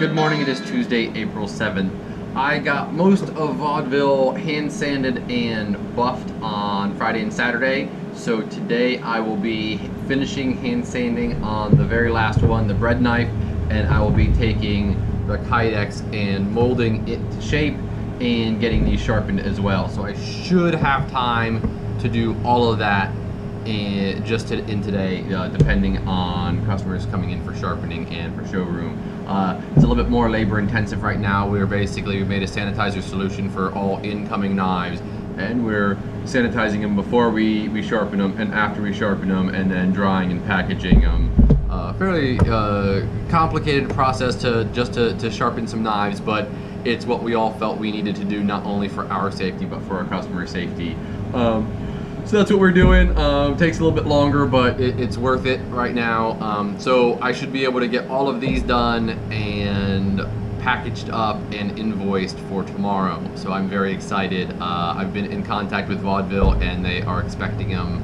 Good morning, it is Tuesday, April 7th. I got most of Vaudeville hand sanded and buffed on Friday and Saturday, so today I will be finishing hand sanding on the very last one, the bread knife, and I will be taking the Kydex and molding it to shape and getting these sharpened as well. So I should have time to do all of that in today, depending on customers coming in for sharpening and for showroom. It's a little bit more labor intensive right now. We made a sanitizer solution for all incoming knives, and we're sanitizing them before we sharpen them and after we sharpen them, and then drying and packaging them. Fairly complicated process to sharpen some knives, but it's what we all felt we needed to do, not only for our safety but for our customer safety. So that's what we're doing. Takes a little bit longer, but it's worth it right now. So I should be able to get all of these done and packaged up and invoiced for tomorrow. So I'm very excited. I've been in contact with Vaudeville and they are expecting them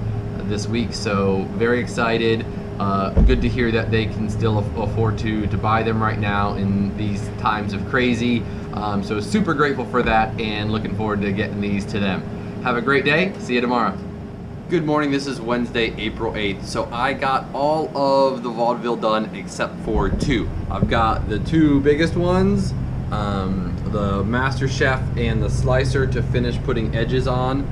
this week. So very excited. Good to hear that they can still afford to buy them right now in these times of crazy. So super grateful for that and looking forward to getting these to them. Have a great day. See you tomorrow. Good morning, this is Wednesday, April 8th. So I got all of the Vaudeville done except for two. I've got the two biggest ones, the Master Chef and the Slicer, to finish putting edges on.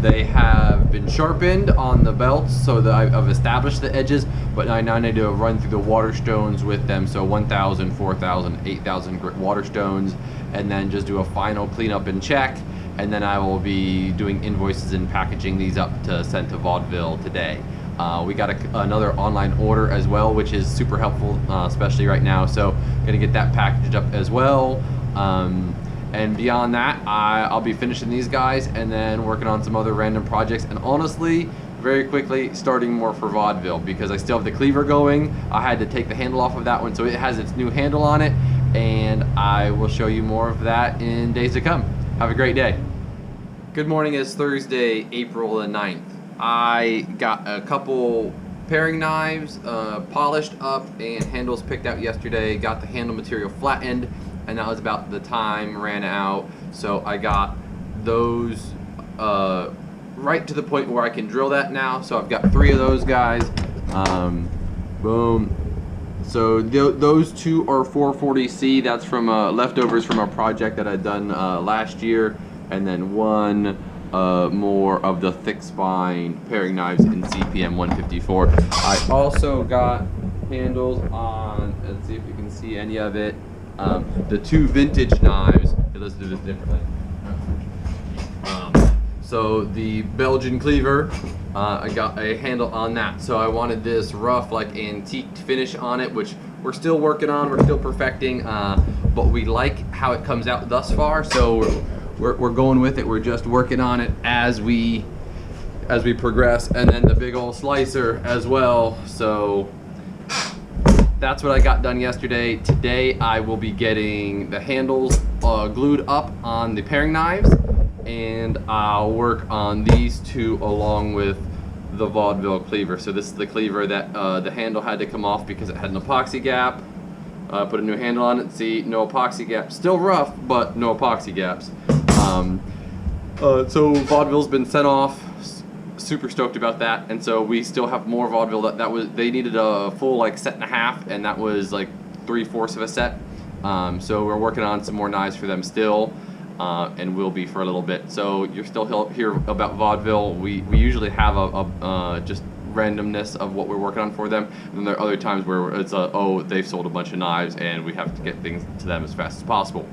They have been sharpened on the belts, so that I've established the edges, but I now need to run through the water stones with them, so 1,000, 4,000, 8,000 water stones, and then just do a final cleanup and check. And then I will be doing invoices and packaging these up to send to Vaudeville today. We got another online order as well, which is super helpful, especially right now. So gonna get that packaged up as well. And beyond that, I'll be finishing these guys and then working on some other random projects. And honestly, very quickly starting more for Vaudeville, because I still have the cleaver going. I had to take the handle off of that one, so it has its new handle on it. And I will show you more of that in days to come. Have a great day. Good morning, it's Thursday, April the 9th. I got a couple paring knives polished up and handles picked out yesterday. Got the handle material flattened, and that was about the time ran out. So I got those right to the point where I can drill that now. So I've got 3 of those guys. Boom. So those 2 are 440C. That's from leftovers from a project that I'd done last year. And then 1 more of the thick spine paring knives in CPM 154. I also got handles on, let's see if you can see any of it, the 2 vintage knives. Let's do this differently. So the Belgian cleaver, I got a handle on that. So I wanted this rough, like antique finish on it, which we're still working on, we're still perfecting, but we like how it comes out thus far. So we're going with it. We're just working on it as we progress. And then the big old slicer as well. So that's what I got done yesterday. Today I will be getting the handles glued up on the paring knives, and I'll work on these 2 along with the Vaudeville cleaver. So this is the cleaver that the handle had to come off because it had an epoxy gap. Put a new handle on it. See, no epoxy gap. Still rough, but no epoxy gaps. So Vaudeville's been sent off. Super stoked about that. And so we still have more Vaudeville. They needed a full like set and a half, and that was like 3/4 of a set. So we're working on some more knives for them still, and will be for a little bit. So you're still hear about Vaudeville. We usually have a just randomness of what we're working on for them, and then there are other times where it's oh, they've sold a bunch of knives and we have to get things to them as fast as possible.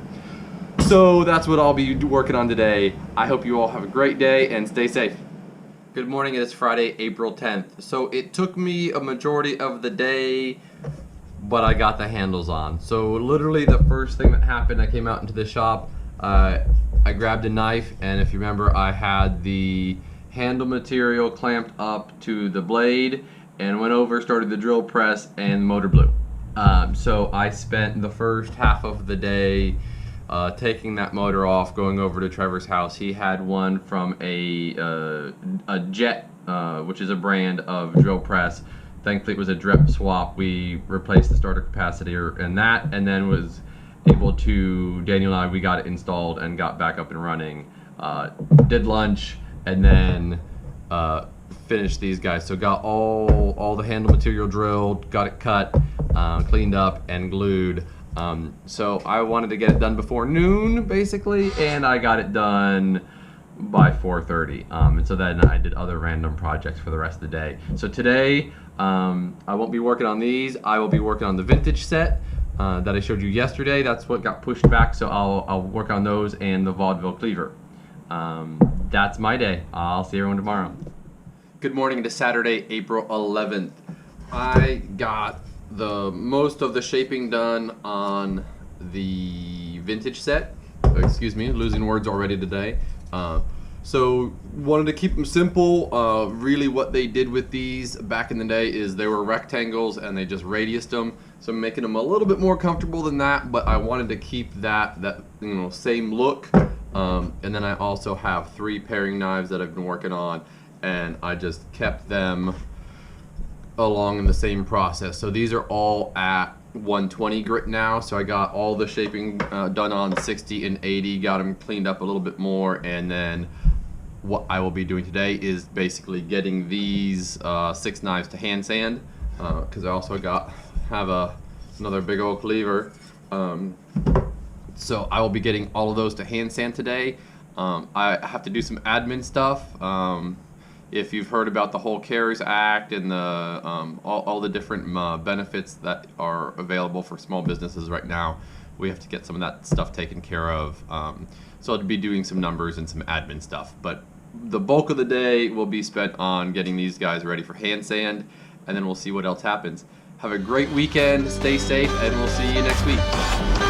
So that's what I'll be working on today. I hope you all have a great day and stay safe. Good morning, it is Friday, April 10th. So it took me a majority of the day, but I got the handles on. So literally the first thing that happened, I came out into the shop, I grabbed a knife, and if you remember, I had the handle material clamped up to the blade and went over, started the drill press, and the motor blew. So I spent the first half of the day taking that motor off, going over to Trevor's house. He had one from a Jet, which is a brand of drill press, Thankfully, it was a drip swap. We replaced the starter capacitor and that, and then was able to, Daniel and I, we got it installed and got back up and running. Did lunch, and then finished these guys. So got all the handle material drilled, got it cut, cleaned up, and glued. So I wanted to get it done before noon, basically, and I got it done by 4:30. And so then I did other random projects for the rest of the day. So today, I won't be working on these. I will be working on the vintage set that I showed you yesterday. That's what got pushed back, so I'll work on those and the Vaudeville cleaver. That's my day. I'll see everyone tomorrow. Good morning to Saturday, April 11th. I got most of the shaping done on the vintage set. Excuse me, losing words already today. So wanted to keep them simple. Really what they did with these back in the day is they were rectangles and they just radiused them. So I'm making them a little bit more comfortable than that, but I wanted to keep that same look. And then I also have 3 paring knives that I've been working on, and I just kept them along in the same process. So these are all at 120 grit now, so I got all the shaping done on 60 and 80, got them cleaned up a little bit more, and then what I will be doing today is basically getting these 6 knives to hand sand, because I also have another big old cleaver. So I will be getting all of those to hand sand today. I have to do some admin stuff. If you've heard about the whole CARES Act and the all the different benefits that are available for small businesses right now, we have to get some of that stuff taken care of. So I'll be doing some numbers and some admin stuff. But the bulk of the day will be spent on getting these guys ready for hand sand, and then we'll see what else happens. Have a great weekend, stay safe, and we'll see you next week.